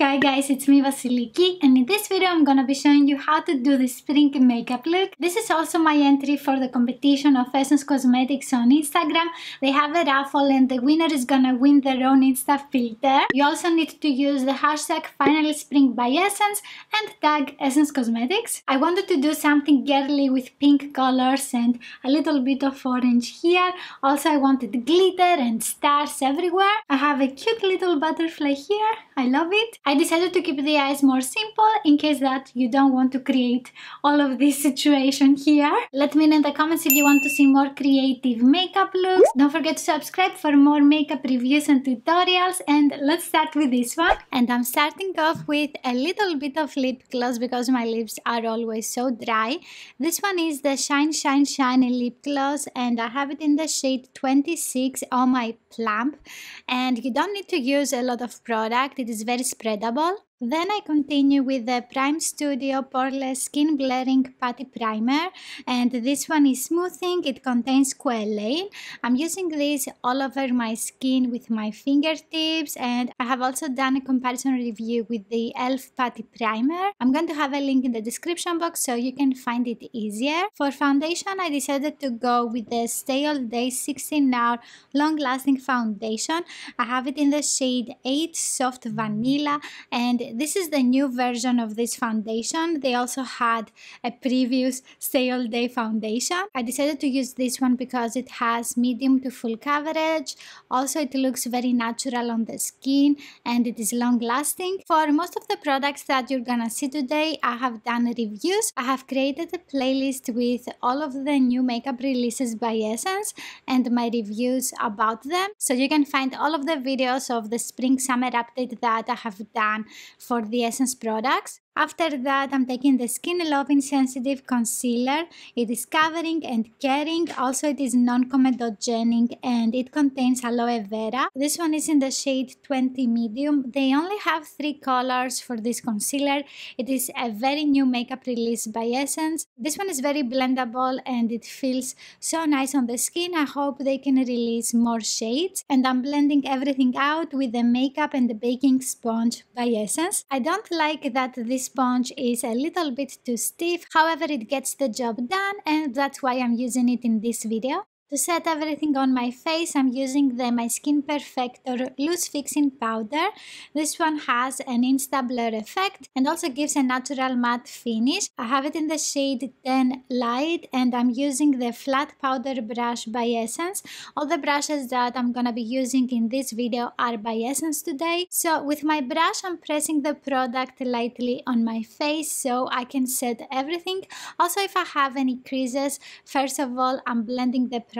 Hi guys, it's me Vasiliki, and in this video I'm gonna be showing you how to do the spring makeup look. This is also my entry for the competition of Essence Cosmetics on Instagram. They have a raffle and the winner is gonna win their own Insta filter. You also need to use the hashtag #FinallySpring by Essence and tag Essence Cosmetics. I wanted to do something girly with pink colors and a little bit of orange here. Also I wanted glitter and stars everywhere. I have a cute little butterfly here. I love it. I decided to keep the eyes more simple in case that you don't want to create all of this situation here. Let me know in the comments if you want to see more creative makeup looks. Don't forget to subscribe for more makeup reviews and tutorials, and let's start with this one. And I'm starting off with a little bit of lip gloss because my lips are always so dry. This one is the Shine Shine Shine lip gloss and I have it in the shade 26 on my plump, and you don't need to use a lot of product. It is very spreadable. Then I continue with the Prime Studio Poreless Skin Blurring Putty Primer, and this one is smoothing. It contains squalane. I'm using this all over my skin with my fingertips, and I have also done a comparison review with the e.l.f. Putty Primer. I'm going to have a link in the description box so you can find it easier. For foundation, I decided to go with the Stay All Day 16-hour long-lasting foundation. I have it in the shade 8 Soft Vanilla, and this is the new version of this foundation. They also had a previous Stay All Day foundation. I decided to use this one because it has medium to full coverage. Also, it looks very natural on the skin and it is long lasting. For most of the products that you're gonna see today, I have done reviews. I have created a playlist with all of the new makeup releases by Essence and my reviews about them. So you can find all of the videos of the spring summer update that I have done for the Essence products. After that, I'm taking the Skin Love Insensitive Concealer. It is covering and caring. Also, it is non-comedogenic and it contains aloe vera. This one is in the shade 20 medium. They only have 3 colors for this concealer. It is a very new makeup release by Essence. This one is very blendable and it feels so nice on the skin. I hope they can release more shades. And I'm blending everything out with the makeup and the baking sponge by Essence. I don't like that this sponge is a little bit too stiff, however it gets the job done, and that's why I'm using it in this video. To set everything on my face, I'm using the My Skin Perfector Loose Fixing Powder. This one has an Insta Blur effect and also gives a natural matte finish. I have it in the shade 10 Light and I'm using the Flat Powder Brush by Essence. All the brushes that I'm gonna be using in this video are by Essence today. So with my brush, I'm pressing the product lightly on my face so I can set everything. Also, if I have any creases, first of all, I'm blending the product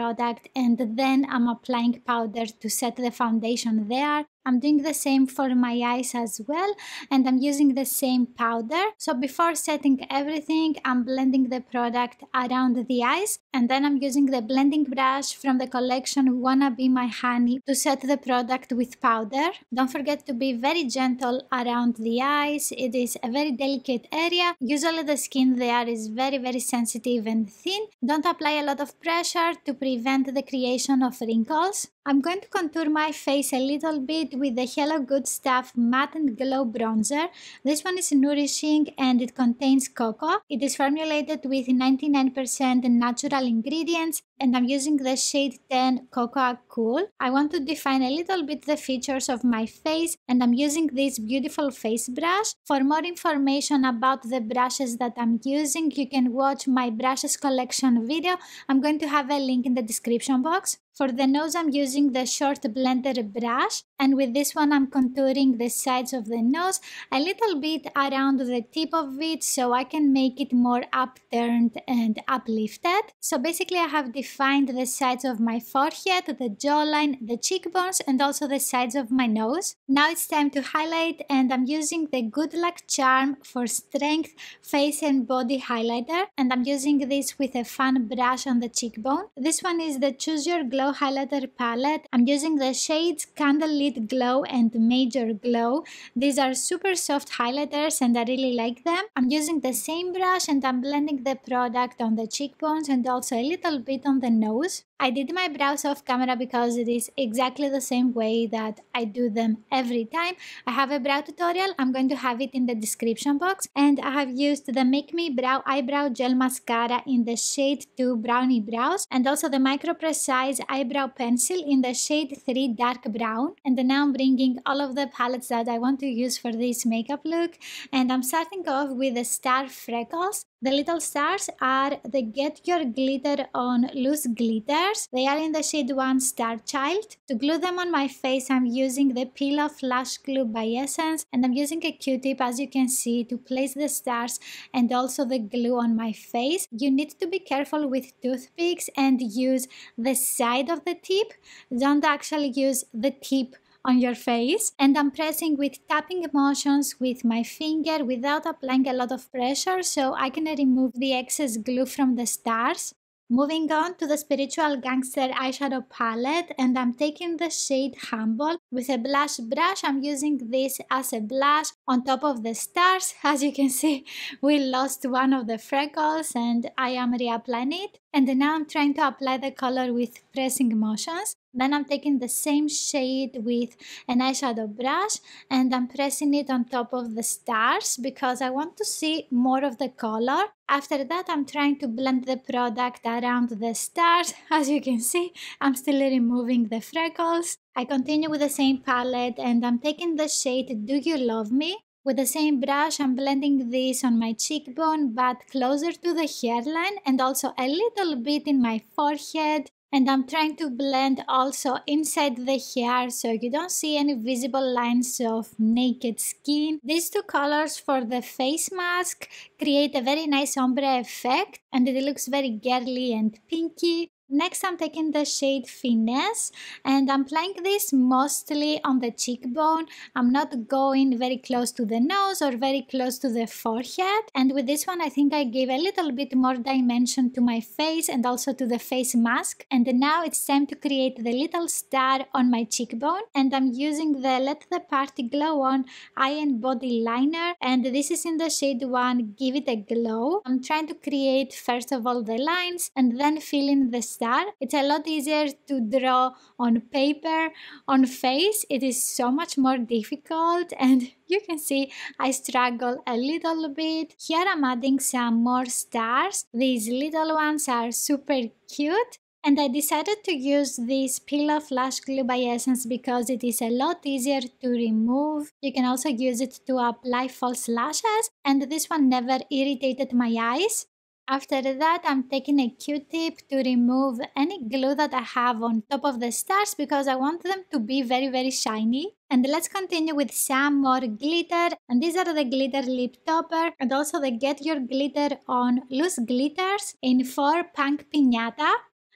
and then I'm applying powder to set the foundation there. I'm doing the same for my eyes as well, and I'm using the same powder. So before setting everything, I'm blending the product around the eyes, and then I'm using the blending brush from the collection Wanna Be My Honey to set the product with powder. Don't forget to be very gentle around the eyes. It is a very delicate area. Usually the skin there is very sensitive and thin. Don't apply a lot of pressure to prevent the creation of wrinkles. I'm going to contour my face a little bit with the Hello Good Stuff Matte and Glow Bronzer. This one is nourishing and it contains cocoa. It is formulated with 99% natural ingredients and I'm using the shade 10 Cocoa Cool. I want to define a little bit the features of my face and I'm using this beautiful face brush. For more information about the brushes that I'm using, you can watch my brushes collection video. I'm going to have a link in the description box. For the nose, I'm using the short blender brush, and with this one I'm contouring the sides of the nose a little bit around the tip of it so I can make it more upturned and uplifted. So basically I have defined the sides of my forehead, the jawline, the cheekbones and also the sides of my nose. Now it's time to highlight, and I'm using the Good Luck Charm for Strength Face and Body Highlighter, and I'm using this with a fan brush on the cheekbone. This one is the Choose Your Glow highlighter palette. I'm using the shades Candlelit Glow and Major Glow. These are super soft highlighters and I really like them. I'm using the same brush and I'm blending the product on the cheekbones and also a little bit on the nose. I did my brows off camera because it is exactly the same way that I do them every time. I have a brow tutorial, I'm going to have it in the description box, and I have used the Make Me Brow Eyebrow Gel Mascara in the shade 2 Brownie Brows, and also the Micro Precise Eyebrow Pencil in the shade 3 Dark Brown. And now I'm bringing all of the palettes that I want to use for this makeup look, and I'm starting off with the Star Freckles. The little stars are the Get Your Glitter On Loose Glitters. They are in the shade 1 Star Child. To glue them on my face, I'm using the Peel Off Lash Glue by Essence, and I'm using a Q-tip, as you can see, to place the stars and also the glue on my face. You need to be careful with toothpicks and use the side of the tip. Don't actually use the tip on your face. And I'm pressing with tapping motions with my finger without applying a lot of pressure, so I can remove the excess glue from the stars. Moving on to the Spiritual Gangster eyeshadow palette, and I'm taking the shade Humble. With a blush brush, I'm using this as a blush on top of the stars. As you can see, we lost one of the freckles and I am reapplying it. And now I'm trying to apply the color with pressing motions. Then I'm taking the same shade with an eyeshadow brush and I'm pressing it on top of the stars because I want to see more of the color. After that, I'm trying to blend the product around the stars. As you can see, I'm still removing the freckles. I continue with the same palette and I'm taking the shade Do You Love Me? With the same brush, I'm blending this on my cheekbone but closer to the hairline and also a little bit in my forehead. And I'm trying to blend also inside the hair so you don't see any visible lines of naked skin. These two colors for the face mask create a very nice ombre effect and it looks very girly and pinky. Next, I'm taking the shade Finesse and I'm applying this mostly on the cheekbone. I'm not going very close to the nose or very close to the forehead. And with this one, I think I gave a little bit more dimension to my face and also to the face mask. And now it's time to create the little star on my cheekbone. And I'm using the Let the Party Glow On Eye and Body Liner. And this is in the shade 1, Give It a Glow. I'm trying to create first of all the lines and then fill in the star. It's a lot easier to draw on paper. On face, it is so much more difficult and you can see I struggle a little bit. Here I'm adding some more stars. These little ones are super cute. And I decided to use this Peel Off Lash Glue by Essence because it is a lot easier to remove. You can also use it to apply false lashes and this one never irritated my eyes. After that, I'm taking a Q-tip to remove any glue that I have on top of the stars because I want them to be very shiny. And let's continue with some more glitter. And these are the glitter lip topper and also the Get Your Glitter On Loose Glitters in 4 Punk Piñata.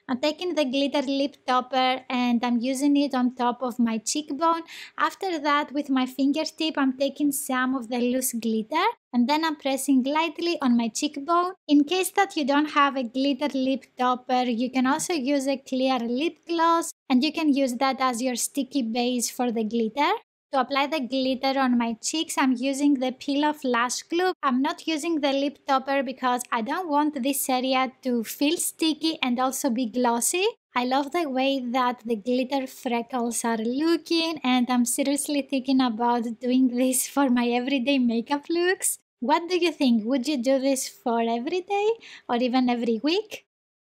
I'm taking the glitter lip topper and I'm using it on top of my cheekbone. After that, with my fingertip, I'm taking some of the loose glitter and then I'm pressing lightly on my cheekbone. In case that you don't have a glitter lip topper, you can also use a clear lip gloss and you can use that as your sticky base for the glitter. To apply the glitter on my cheeks, I'm using the Peel Off Lash Glue. I'm not using the lip topper because I don't want this area to feel sticky and also be glossy. I love the way that the glitter freckles are looking and I'm seriously thinking about doing this for my everyday makeup looks. What do you think? Would you do this for every day or even every week?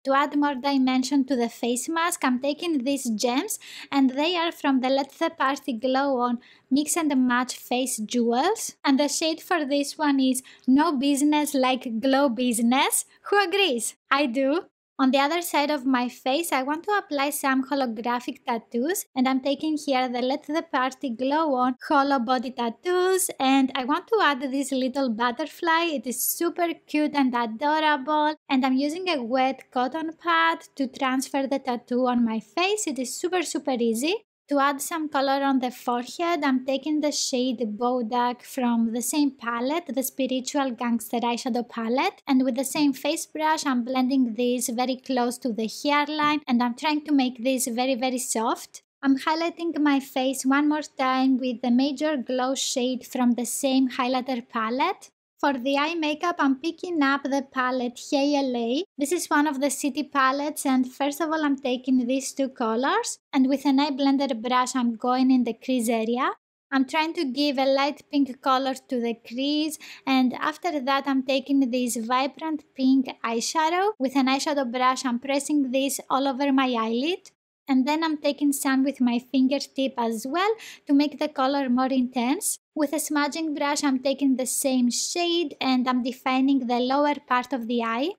To add more dimension to the face mask, I'm taking these gems and they are from the Let the Party Glow On Mix and Match Face Jewels. And the shade for this one is No Business Like Glow Business. Who agrees? I do. On the other side of my face, I want to apply some holographic tattoos and I'm taking here the Let the Party Glow On Holo Body Tattoos and I want to add this little butterfly. It is super cute and adorable and I'm using a wet cotton pad to transfer the tattoo on my face. It is super easy. To add some color on the forehead, I'm taking the shade Bodak from the same palette, the Spiritual Gangster eyeshadow palette. And with the same face brush, I'm blending this very close to the hairline and I'm trying to make this very soft. I'm highlighting my face one more time with the Major Glow shade from the same highlighter palette. For the eye makeup, I'm picking up the palette Hey LA. This is one of the city palettes, and first of all I'm taking these two colors, and with an eye blender brush I'm going in the crease area. I'm trying to give a light pink color to the crease, and after that I'm taking this vibrant pink eyeshadow. With an eyeshadow brush I'm pressing this all over my eyelid. And then I'm taking some with my fingertip as well to make the color more intense. With a smudging brush I'm taking the same shade and I'm defining the lower part of the eye.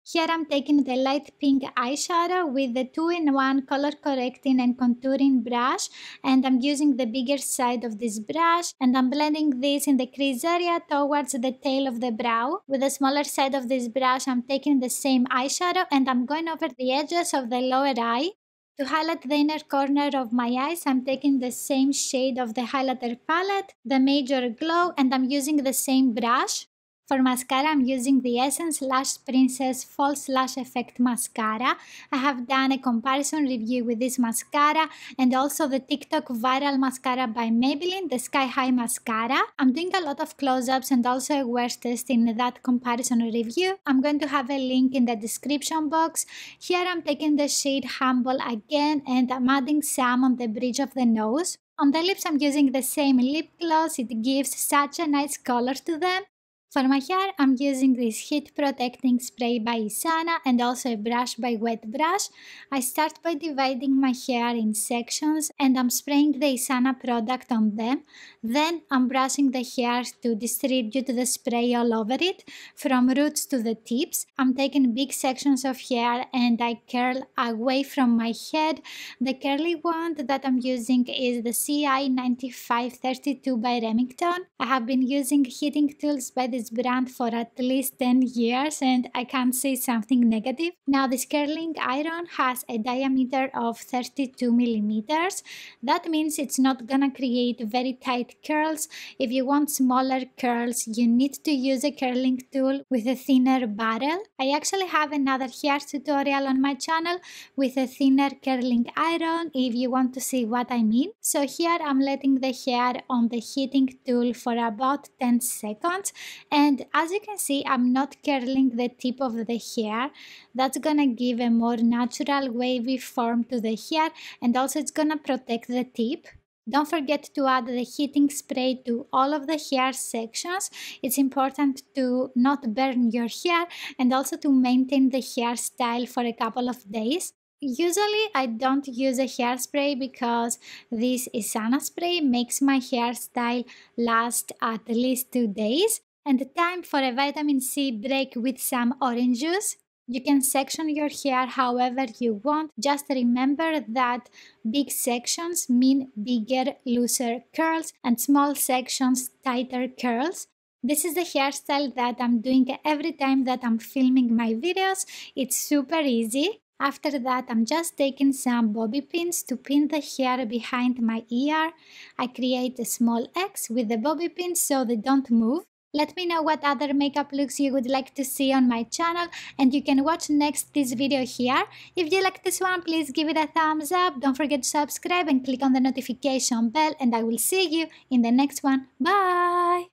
Here I'm taking the light pink eyeshadow with the 2-in-1 color correcting and contouring brush, and I'm using the bigger side of this brush and I'm blending this in the crease area towards the tail of the brow. With the smaller side of this brush I'm taking the same eyeshadow and I'm going over the edges of the lower eye. To highlight the inner corner of my eyes, I'm taking the same shade of the highlighter palette, the Major Glow, and I'm using the same brush. For mascara, I'm using the Essence Lash Princess False Lash Effect Mascara. I have done a comparison review with this mascara and also the TikTok viral mascara by Maybelline, the Sky High Mascara. I'm doing a lot of close-ups and also a wear test in that comparison review. I'm going to have a link in the description box. Here I'm taking the shade Humble again and I'm adding some on the bridge of the nose. On the lips, I'm using the same lip gloss. It gives such a nice color to them. For my hair, I'm using this heat protecting spray by Isana and also a brush by Wet Brush. I start by dividing my hair in sections and I'm spraying the Isana product on them. Then I'm brushing the hair to distribute the spray all over it, from roots to the tips. I'm taking big sections of hair and I curl away from my head. The curly wand that I'm using is the CI9532 by Remington. I have been using heating tools by this brand for at least 10 years and I can't say something negative. Now this curling iron has a diameter of 32 millimeters. That means it's not gonna create very tight curls. If you want smaller curls, you need to use a curling tool with a thinner barrel. I actually have another hair tutorial on my channel with a thinner curling iron if you want to see what I mean. So here I'm letting the hair on the heating tool for about 10 seconds. And as you can see, I'm not curling the tip of the hair. That's gonna give a more natural wavy form to the hair and also it's gonna protect the tip. Don't forget to add the heating spray to all of the hair sections. It's important to not burn your hair and also to maintain the hairstyle for a couple of days. Usually I don't use a hairspray because this Isana spray makes my hairstyle last at least 2 days. And time for a vitamin C break with some orange juice. You can section your hair however you want. Just remember that big sections mean bigger, looser curls and small sections, tighter curls. This is the hairstyle that I'm doing every time that I'm filming my videos. It's super easy. After that, I'm just taking some bobby pins to pin the hair behind my ear. I create a small X with the bobby pins so they don't move. Let me know what other makeup looks you would like to see on my channel and you can watch next this video here. If you like this one, please give it a thumbs up. Don't forget to subscribe and click on the notification bell and I will see you in the next one. Bye!